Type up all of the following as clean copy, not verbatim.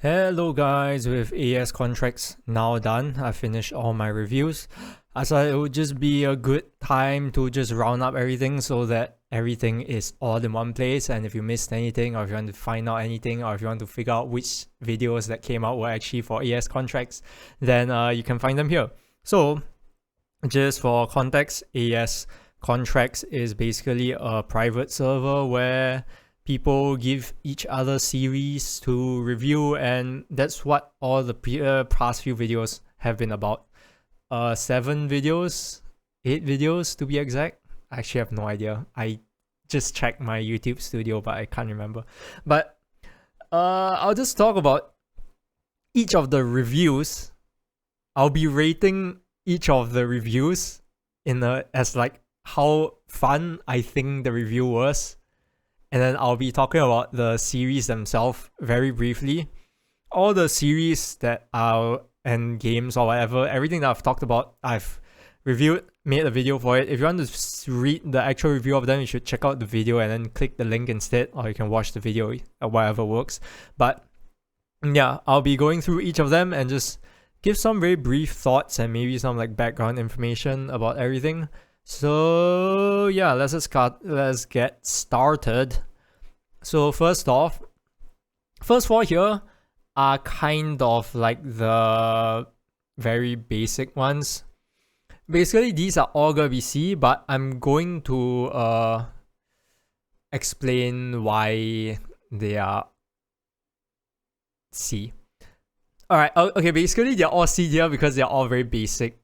Hello guys, with AES contracts now done, I finished all my reviews. I thought it would just be a good time to just round up everything so that everything is all in one place, and if you missed anything or if you want to find out anything or if you want to figure out which videos that came out were actually for AES contracts, then you can find them here. So just for context, AES contracts is basically a private server where people give each other series to review, and that's what all the past few videos have been about. 7 videos, 8 videos to be exact. I actually have no idea. I just checked my YouTube studio, but I can't remember. But I'll just talk about each of the reviews. I'll be rating each of the reviews as like how fun I think the review was. And then I'll be talking about the series themselves very briefly. All the series that and games or whatever, everything that I've talked about, I've reviewed, made a video for it. If you want to read the actual review of them, you should check out the video and then click the link instead, or you can watch the video or whatever works. But yeah, I'll be going through each of them and just give some very brief thoughts and maybe some like background information about everything. So yeah, let's get started. So first 4 here are kind of like the very basic ones. Basically, these are all gonna be C, but I'm going to explain why they are C. Alright, okay, basically they're all C here because they're all very basic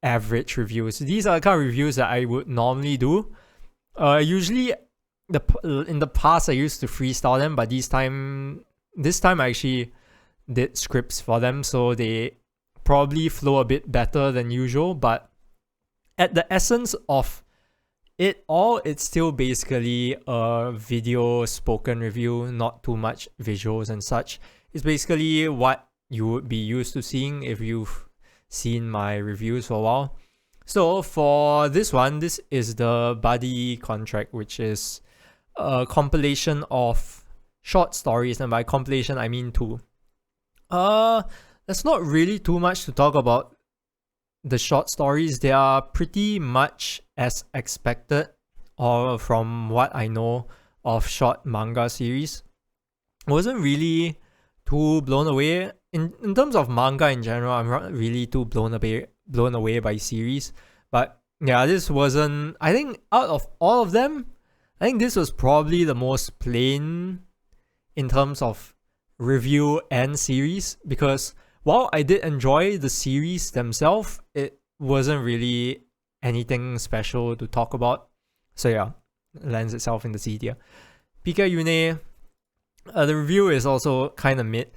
average reviews. These are the kind of reviews that I would normally do. Usually in the past I used to freestyle them, but this time I actually did scripts for them, so they probably flow a bit better than usual. But at the essence of it all, it's still basically a video spoken review, not too much visuals and such. It's basically what you would be used to seeing if you've seen my reviews for a while. So for this one, this is the Buddy contract, which is a compilation of short stories, and by compilation I mean 2. There's not really too much to talk about the short stories. They are pretty much as expected, or from what I know of short manga series. I wasn't really too blown away. In terms of manga in general, I'm not really too blown away by series. But yeah, this wasn't, I think out of all of them, I think this was probably the most plain in terms of review and series, because while I did enjoy the series themselves, it wasn't really anything special to talk about. So yeah, it lands itself in the C tier. Pika Yune, the review is also kind of mid.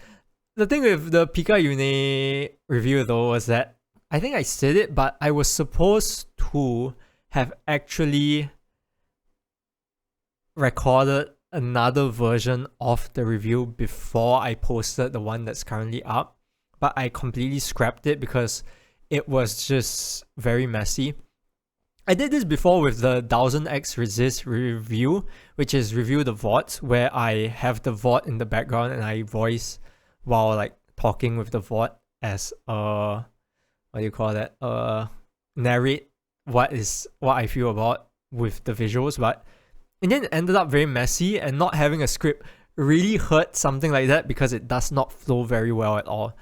The thing with the Pika Yune review though was that I think I said it, but I was supposed to have actually recorded another version of the review before I posted the one that's currently up, but I completely scrapped it because it was just very messy. I did this before with the 1000x Resist review, which is review the VOD, where I have the VOD in the background and I voice while like talking with the VOD as narrate what I feel about with the visuals. But and then it ended up very messy, and not having a script really hurt something like that because it does not flow very well at all.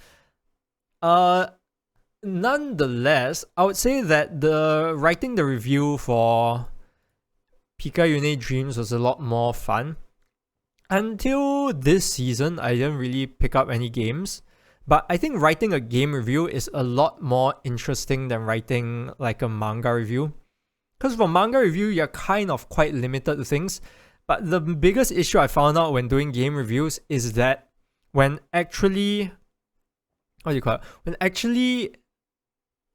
Nonetheless, I would say that writing the review for Pika Yune Dreams was a lot more fun. Until this season, I didn't really pick up any games, but I think writing a game review is a lot more interesting than writing like a manga review. Because for manga review, you're kind of quite limited to things. But the biggest issue I found out when doing game reviews is that when actually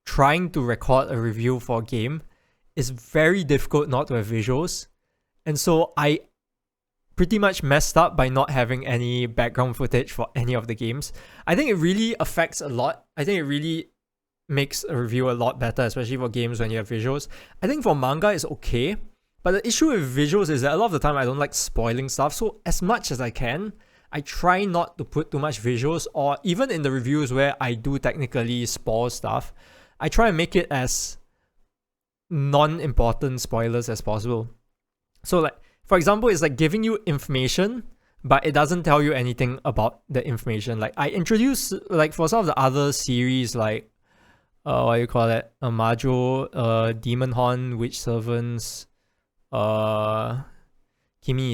trying to record a review for a game, is very difficult not to have visuals. And so I pretty much messed up by not having any background footage for any of the games. I think it really affects a lot. I think it really makes a review a lot better, especially for games when you have visuals. I think for manga it's okay, but the issue with visuals is that a lot of the time I don't like spoiling stuff, so as much as I can, I try not to put too much visuals, or even in the reviews where I do technically spoil stuff, I try and make it as non-important spoilers as possible. So like, for example, it's like giving you information, but it doesn't tell you anything about the information. Like I introduce, like for some of the other series, like what do you call it? Majo, Demon Horn, Witch Servants, Kimi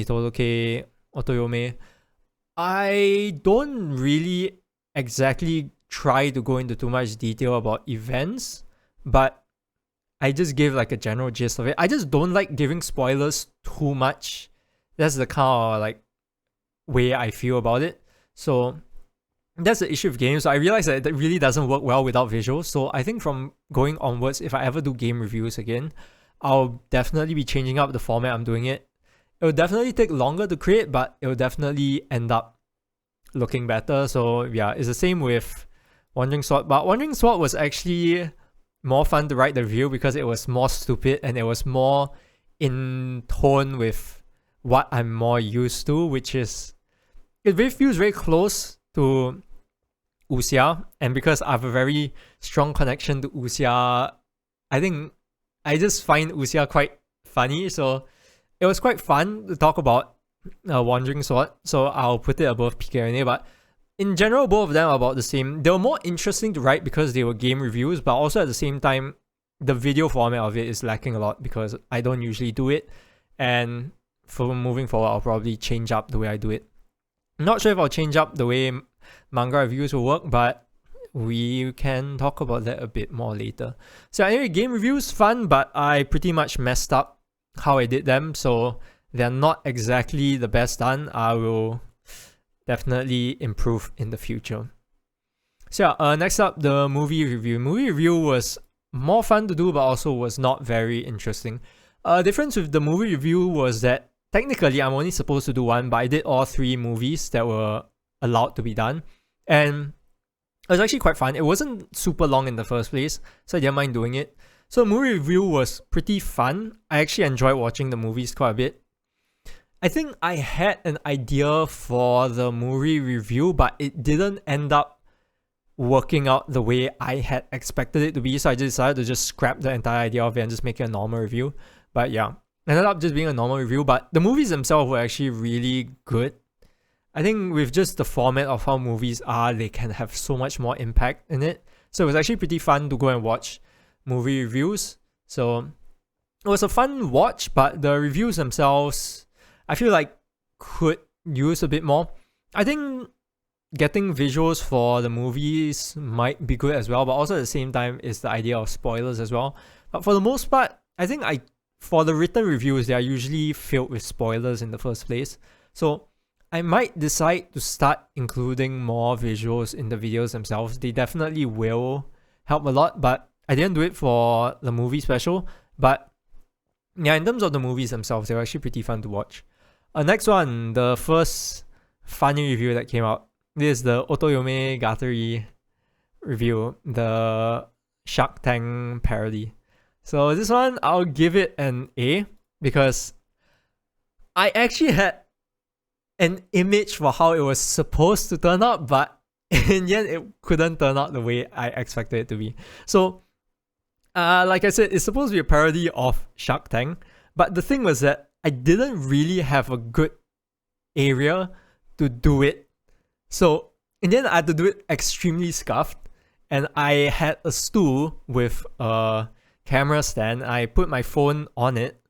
Itodoke, Otoyome. I don't really exactly try to go into too much detail about events, but I just give like a general gist of it. I just don't like giving spoilers too much. That's the kind of like way I feel about it. So that's the issue of games. So I realize that it really doesn't work well without visuals. So I think from going onwards, if I ever do game reviews again, I'll definitely be changing up the format I'm doing it. It will definitely take longer to create, but it will definitely end up looking better. So yeah, it's the same with Wandering Sword. But Wandering Sword was actually more fun to write the review because it was more stupid and it was more in tone with what I'm more used to, which is, it really feels very close to Wuxia, and because I have a very strong connection to Wuxia, I think I just find Wuxia quite funny, so it was quite fun to talk about Wandering Sword, so I'll put it above PKRNA. But in general, both of them are about the same. They were more interesting to write because they were game reviews, but also at the same time, the video format of it is lacking a lot because I don't usually do it, and for moving forward, I'll probably change up the way I do it. I'm not sure if I'll change up the way manga reviews will work, but we can talk about that a bit more later. So anyway, game reviews, fun, but I pretty much messed up how I did them, so they're not exactly the best done. I will definitely improve in the future. So yeah, next up, the movie review. Movie review was more fun to do, but also was not very interesting. Difference with the movie review was that technically I'm only supposed to do one, but I did all 3 movies that were allowed to be done, and it was actually quite fun. It wasn't super long in the first place, so I didn't mind doing it. So movie review was pretty fun. I actually enjoyed watching the movies quite a bit. I think I had an idea for the movie review, but it didn't end up working out the way I had expected it to be, so I just decided to just scrap the entire idea of it and just make it a normal review. But yeah, ended up just being a normal review, but the movies themselves were actually really good. I think with just the format of how movies are, they can have so much more impact in it. So it was actually pretty fun to go and watch movie reviews. So it was a fun watch, but the reviews themselves, I feel like could use a bit more. I think getting visuals for the movies might be good as well, but also at the same time is the idea of spoilers as well. But for the most part, I think for the written reviews, they are usually filled with spoilers in the first place. So I might decide to start including more visuals in the videos themselves. They definitely will help a lot, but I didn't do it for the movie special. But yeah, in terms of the movies themselves, they were actually pretty fun to watch. Next one, the first funny review that came out. This is the Otoyome Gatari review, the Shark Tank parody. So this one, I'll give it an A because I actually had an image for how it was supposed to turn out, but in the end, it couldn't turn out the way I expected it to be. So, like I said, it's supposed to be a parody of Shark Tank, but the thing was that I didn't really have a good area to do it. So, in the end, I had to do it extremely scuffed, and I had a stool with a camera stand. I put my phone on it,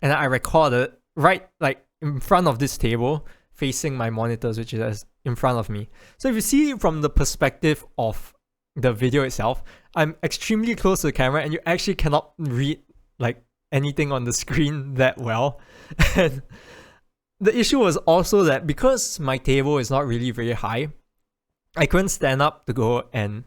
and I recorded right like in front of this table, facing my monitors, which is in front of me. So if you see from the perspective of the video itself, I'm extremely close to the camera, and you actually cannot read like anything on the screen that well. And the issue was also that because my table is not really very high, I couldn't stand up to go and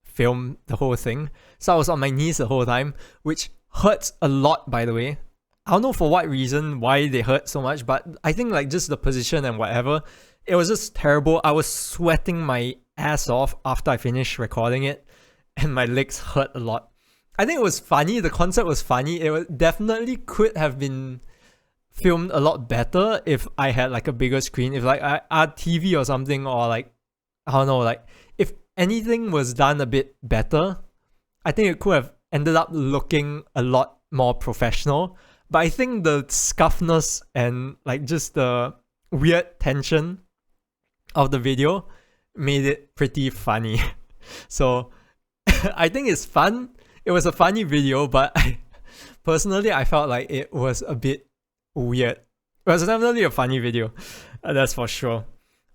film the whole thing. So I was on my knees the whole time, which hurts a lot, by the way. I don't know for what reason why they hurt so much, but I think like just the position and whatever, it was just terrible. I was sweating my ass off after I finished recording it, and my legs hurt a lot. I think it was funny. The concept was funny. Definitely could have been filmed a lot better if I had like a bigger screen, if like I had TV or something, or like, I don't know, like if anything was done a bit better, I think it could have ended up looking a lot more professional. But I think the scuffness and like just the weird tension of the video made it pretty funny. So I think it's fun. It was a funny video, but personally I felt like it was a bit weird. It was definitely a funny video, that's for sure.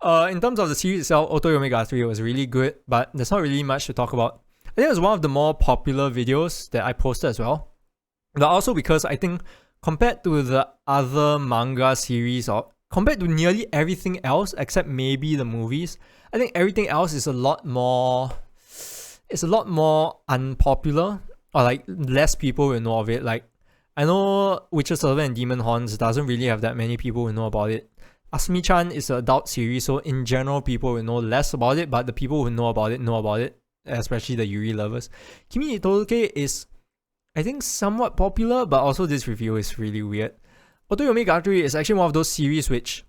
In terms of the series itself, Otoyomegatari was really good, but there's not really much to talk about. I think it was one of the more popular videos that I posted as well. But also because I think compared to the other manga series, or compared to nearly everything else except maybe the movies, I think everything else is a lot more unpopular, or like less people will know of it. Like I know Witcher Servant and Demon Horns doesn't really have that many people who know about it. Asumi-chan is an adult series, so in general people will know less about it, but the people who know about it, especially the Yuri lovers. Kimi ni Todoke is, I think, somewhat popular, but also this review is really weird. Otoyomegatari is actually one of those series which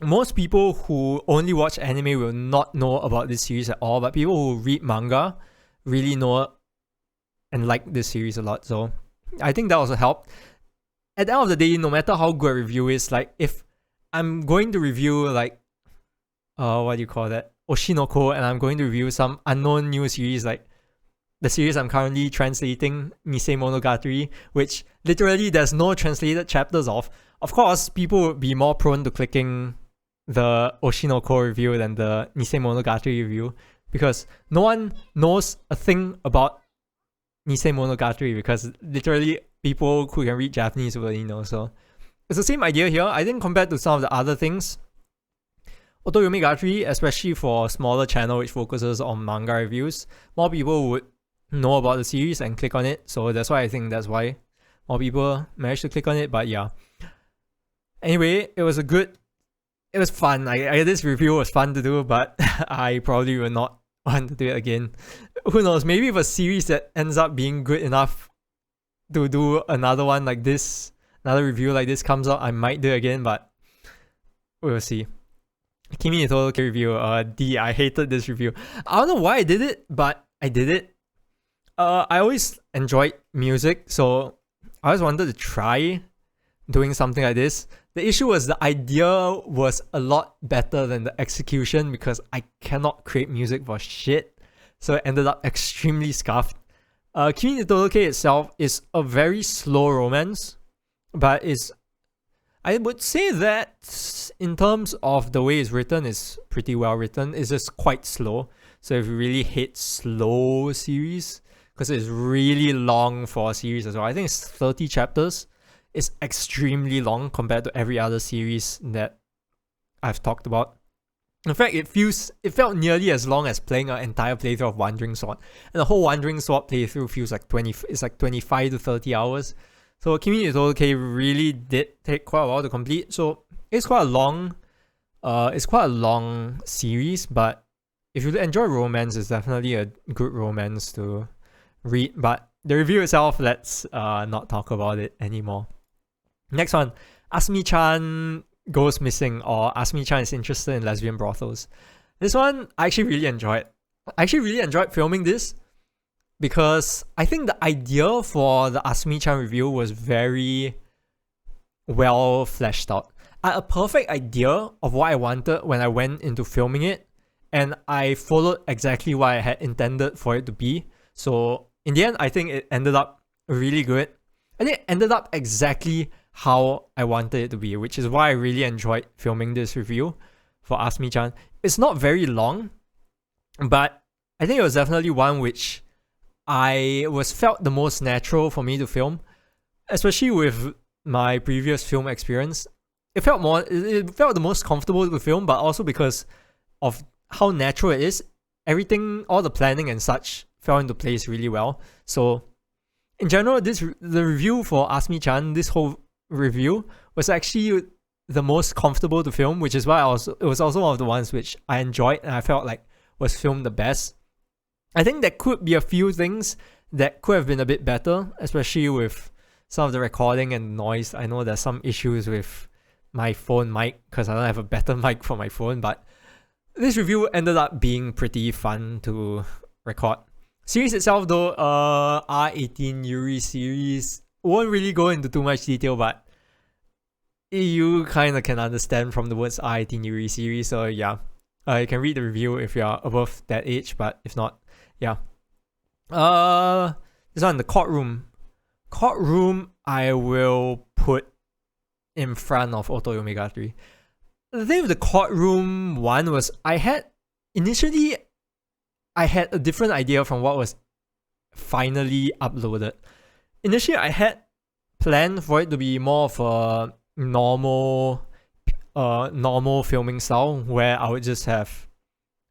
most people who only watch anime will not know about this series at all, but people who read manga really know and like this series a lot. So I think that also helped. At the end of the day, no matter how good a review is, like if I'm going to review like what do you call that? Oshinoko, and I'm going to review some unknown new series like the series I'm currently translating, Nisei Monogatari, which literally there's no translated chapters of. Of course, people would be more prone to clicking the Oshinoko review than the Nisei Monogatari review, because no one knows a thing about Nisei Monogatari, because literally people who can read Japanese already know. So it's the same idea here. I think compared to some of the other things, Otoyomegatari, especially for a smaller channel which focuses on manga reviews, more people would know about the series and click on it. So that's why I think that's why more people managed to click on it. But yeah. Anyway, it was fun. This review was fun to do, but I probably will not want to do it again. Who knows? Maybe if a series that ends up being good enough to do another one like this, another review like this comes out, I might do it again, but we'll see. Kimi ni Todoke review. I hated this review. I don't know why I did it, but I did it. I always enjoyed music, so I always wanted to try doing something like this. The issue was the idea was a lot better than the execution, because I cannot create music for shit. So it ended up extremely scuffed. Kimi ni Todoke itself is a very slow romance, but I would say that in terms of the way it's written, it's pretty well written. It's just quite slow. So if you really hate slow series, because it's really long for a series as well. I think it's 30 chapters. It's extremely long compared to every other series that I've talked about. In fact, it felt nearly as long as playing an entire playthrough of Wandering Sword. And the whole Wandering Sword playthrough feels like 25 to 30 hours. So Kimi ni Todoke really did take quite a while to complete. So it's quite a long series, but if you enjoy romance, it's definitely a good romance to read. But the review itself, let's not talk about it anymore. Next one, Asumi-chan goes missing, or Asumi-chan is interested in lesbian brothels. This one I actually really enjoyed. I actually really enjoyed filming this, because I think the idea for the Asumi-chan review was very well fleshed out. I had a perfect idea of what I wanted when I went into filming it, and I followed exactly what I had intended for it to be. So in the end, I think it ended up really good. I think it ended up exactly how I wanted it to be, which is why I really enjoyed filming this review for Asumi-chan. It's not very long, but I think it was definitely one which felt the most natural for me to film, especially with my previous film experience. It felt the most comfortable to film, but also because of how natural it is. Everything, all the planning and such, fell into place really well. So in general, the review for Asumi-chan, this whole review was actually the most comfortable to film, which is why it was also one of the ones which I enjoyed and I felt like was filmed the best. I think there could be a few things that could have been a bit better, especially with some of the recording and noise. I know there's some issues with my phone mic because I don't have a better mic for my phone, but this review ended up being pretty fun to record. Series itself though, R18 Yuri series, won't really go into too much detail, but you kind of can understand from the words R18 Yuri series, so yeah. You can read the review if you're above that age, but if not, yeah. This one, the courtroom. Courtroom, I will put in front of Oto Omega 3. The thing with the courtroom one was initially I had a different idea from what was finally uploaded. Initially, I had planned for it to be more of a normal filming style where I would just have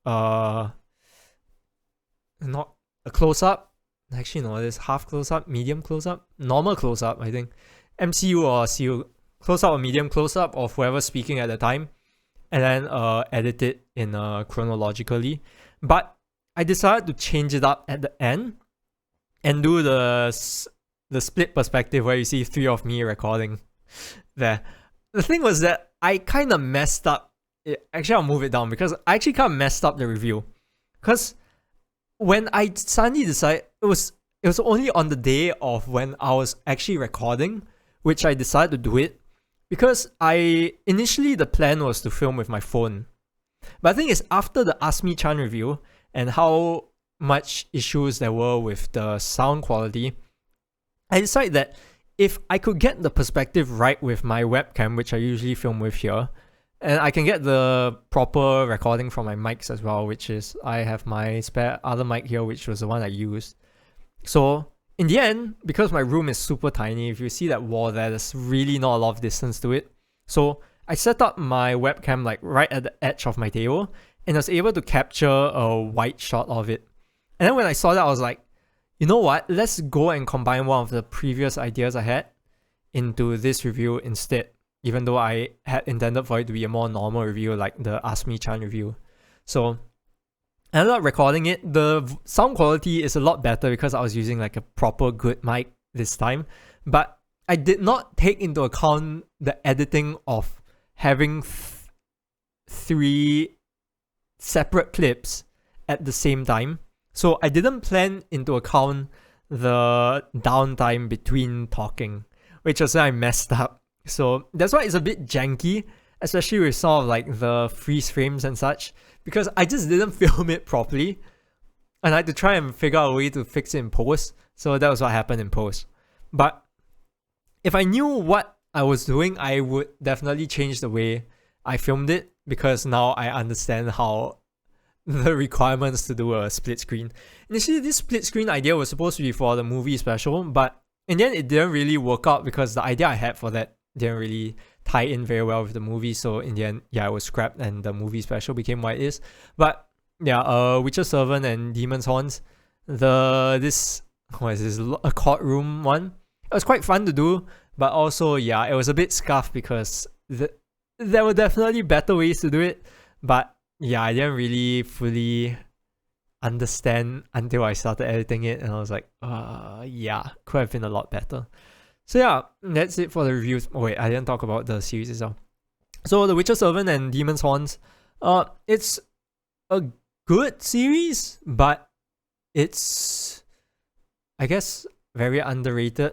not a close-up. Actually, no, it's half close-up, medium close-up, normal close-up, I think. MCU or CU. Close-up or medium close-up of whoever's speaking at the time. And then edit it in chronologically. But I decided to change it up at the end and do the split perspective where you see 3 of me recording there. The thing was that I kind of messed up. Actually, I'll move it down because I actually kind of messed up the review. Because when I suddenly decided, it was only on the day of when I was actually recording, which I decided to do it. Because initially the plan was to film with my phone. But the thing is, after the Ask Me Chan review and how much issues there were with the sound quality, I decided that if I could get the perspective right with my webcam, which I usually film with here, and I can get the proper recording from my mics as well, which is, I have my spare other mic here, which was the one I used. So in the end, because my room is super tiny, if you see that wall there, there's really not a lot of distance to it. So I set up my webcam like right at the edge of my table, and I was able to capture a wide shot of it. And then when I saw that, I was like, you know what? Let's go and combine one of the previous ideas I had into this review instead, even though I had intended for it to be a more normal review like the Ask Me Chan review. So I ended up recording it. The sound quality is a lot better because I was using like a proper good mic this time. But I did not take into account the editing of having 3 separate clips at the same time. So I didn't plan into account the downtime between talking, which was why I messed up. So that's why it's a bit janky, especially with some of like the freeze frames and such, because I just didn't film it properly and I had to try and figure out a way to fix it in post. So that was what happened in post. But if I knew what I was doing, I would definitely change the way I filmed it, because now I understand how the requirements to do a split screen. Initially, this split screen idea was supposed to be for the movie special, but in the end, it didn't really work out because the idea I had for that didn't really tie in very well with the movie. So in the end, yeah, it was scrapped and the movie special became what it is. But yeah, Witcher Servant and Demon's Horns, a courtroom one. It was quite fun to do, but also, yeah, it was a bit scuffed because there were definitely better ways to do it, but yeah, I didn't really fully understand until I started editing it, and I was like, yeah, could have been a lot better. So yeah, that's it for the reviews. Oh wait, I didn't talk about the series itself. So The Witcher Servant and Demon's Horns, it's a good series, but it's, I guess, very underrated.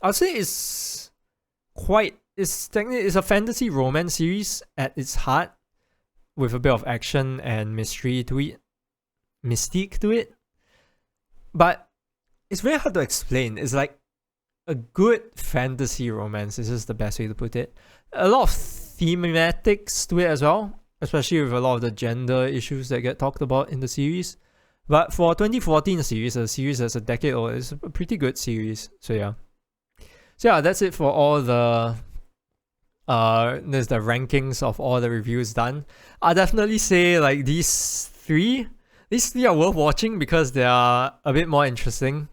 I'd say it's a fantasy romance series at its heart, with a bit of action and mystique to it. But it's very hard to explain. It's like a good fantasy romance. This is the best way to put it. A lot of thematics to it as well, especially with a lot of the gender issues that get talked about in the series. But for 2014 series, a series that's a decade old, it's a pretty good series. So yeah, that's it for all the there's the rankings of all the reviews done. I'll definitely say like these three are worth watching because they are a bit more interesting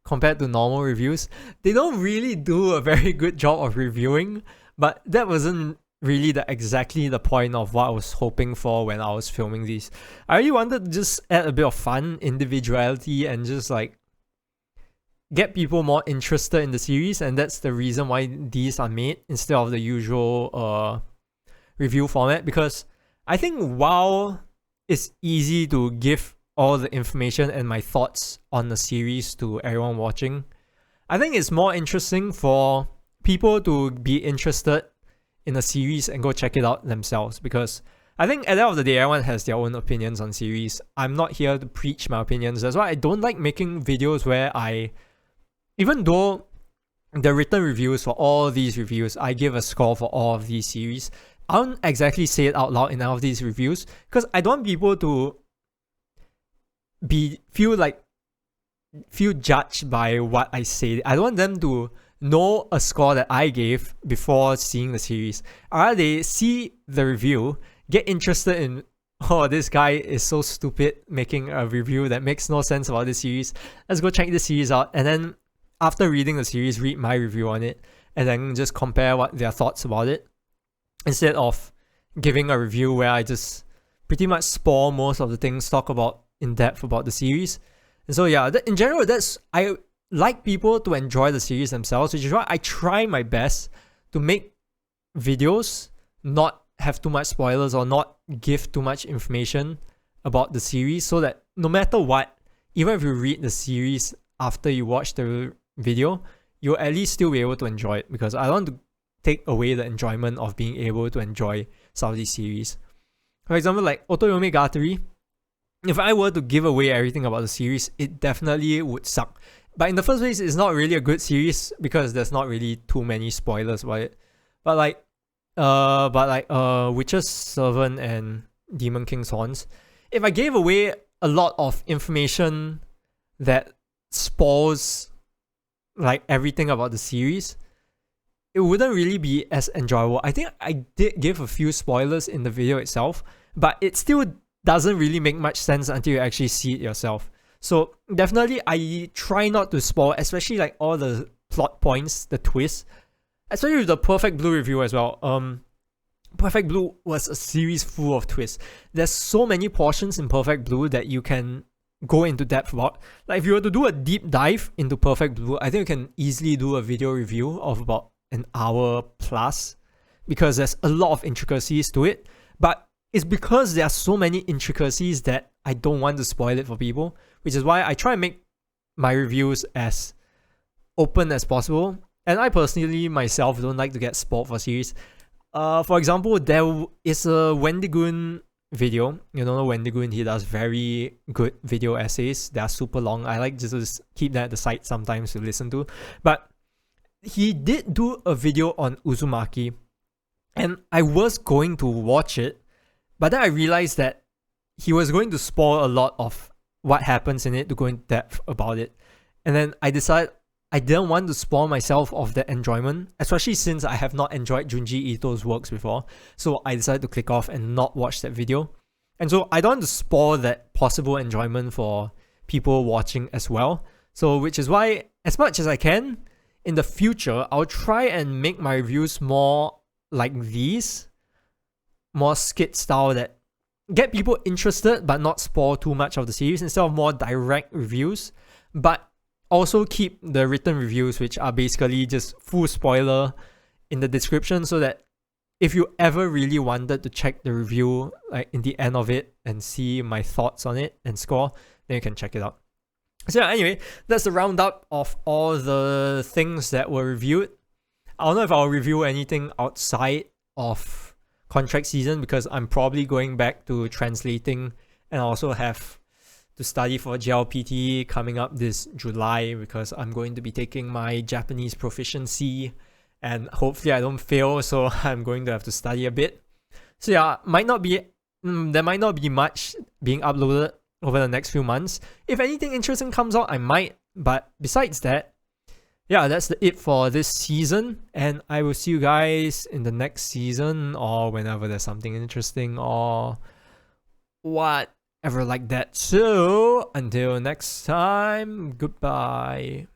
compared to normal reviews. They don't really do a very good job of reviewing, but that wasn't really exactly the point of what I was hoping for when I was filming these. I really wanted to just add a bit of fun, individuality, and just like get people more interested in the series, and that's the reason why these are made instead of the usual review format, because I think while it's easy to give all the information and my thoughts on the series to everyone watching, I think it's more interesting for people to be interested in a series and go check it out themselves, because I think at the end of the day, everyone has their own opinions on series. I'm not here to preach my opinions. That's why I don't like making videos where even though the written reviews for all these reviews, I give a score for all of these series, I don't exactly say it out loud in all of these reviews, because I don't want people to feel judged by what I say. I don't want them to know a score that I gave before seeing the series. Or they see the review, get interested in, oh, this guy is so stupid making a review that makes no sense about this series. Let's go check this series out. And then after reading the series, read my review on it, and then just compare what their thoughts about it, instead of giving a review where I just pretty much spoil most of the things, talk about in depth about the series. And so yeah, in general, I like people to enjoy the series themselves, which is why I try my best to make videos not have too much spoilers or not give too much information about the series, so that no matter what, even if you read the series after you watch the video, you'll at least still be able to enjoy it, because I don't want to take away the enjoyment of being able to enjoy some of these series. For example, like Otoyome Gatari, if I were to give away everything about the series, it definitely would suck. But in the first place, it's not really a good series because there's not really too many spoilers about it. But like Witcher's Servant and Demon King's Horns, if I gave away a lot of information that spoils like everything about the series, it wouldn't really be as enjoyable. I think I did give a few spoilers in the video itself, but it still doesn't really make much sense until you actually see it yourself. So definitely I try not to spoil, especially like all the plot points, the twists, especially with the Perfect Blue review as well. Perfect Blue was a series full of twists. There's so many portions in Perfect Blue that you can go into depth about. Like if you were to do a deep dive into Perfect Blue, I think you can easily do a video review of about an hour plus, because there's a lot of intricacies to it. But it's because there are so many intricacies that I don't want to spoil it for people, which is why I try and make my reviews as open as possible. And I personally myself don't like to get spoiled for series. For example, there is a Wendigoon video. You know Wendigoon, he does very good video essays. They are super long. I like just to keep that at the side sometimes to listen to. But he did do a video on Uzumaki, and I was going to watch it, but then I realized that he was going to spoil a lot of what happens in it to go in depth about it. And then I decided I didn't want to spoil myself of the enjoyment, especially since I have not enjoyed Junji Ito's works before. So I decided to click off and not watch that video. And so I don't want to spoil that possible enjoyment for people watching as well. So which is why, as much as I can, in the future, I'll try and make my reviews more like these, more skit style, that get people interested but not spoil too much of the series, instead of more direct reviews, but also keep the written reviews, which are basically just full spoiler in the description, so that if you ever really wanted to check the review like in the end of it and see my thoughts on it and score, then you can check it out. So yeah, anyway, that's the roundup of all the things that were reviewed. I don't know if I'll review anything outside of contract season, because I'm probably going back to translating, and I also have to study for JLPT coming up this July, because I'm going to be taking my Japanese proficiency, and hopefully I don't fail, so I'm going to have to study a bit. So yeah, there might not be much being uploaded over the next few months. If anything interesting comes out, I might, but besides that, yeah, that's it for this season, and I will see you guys in the next season, or whenever there's something interesting or whatever like that. So until next time, goodbye.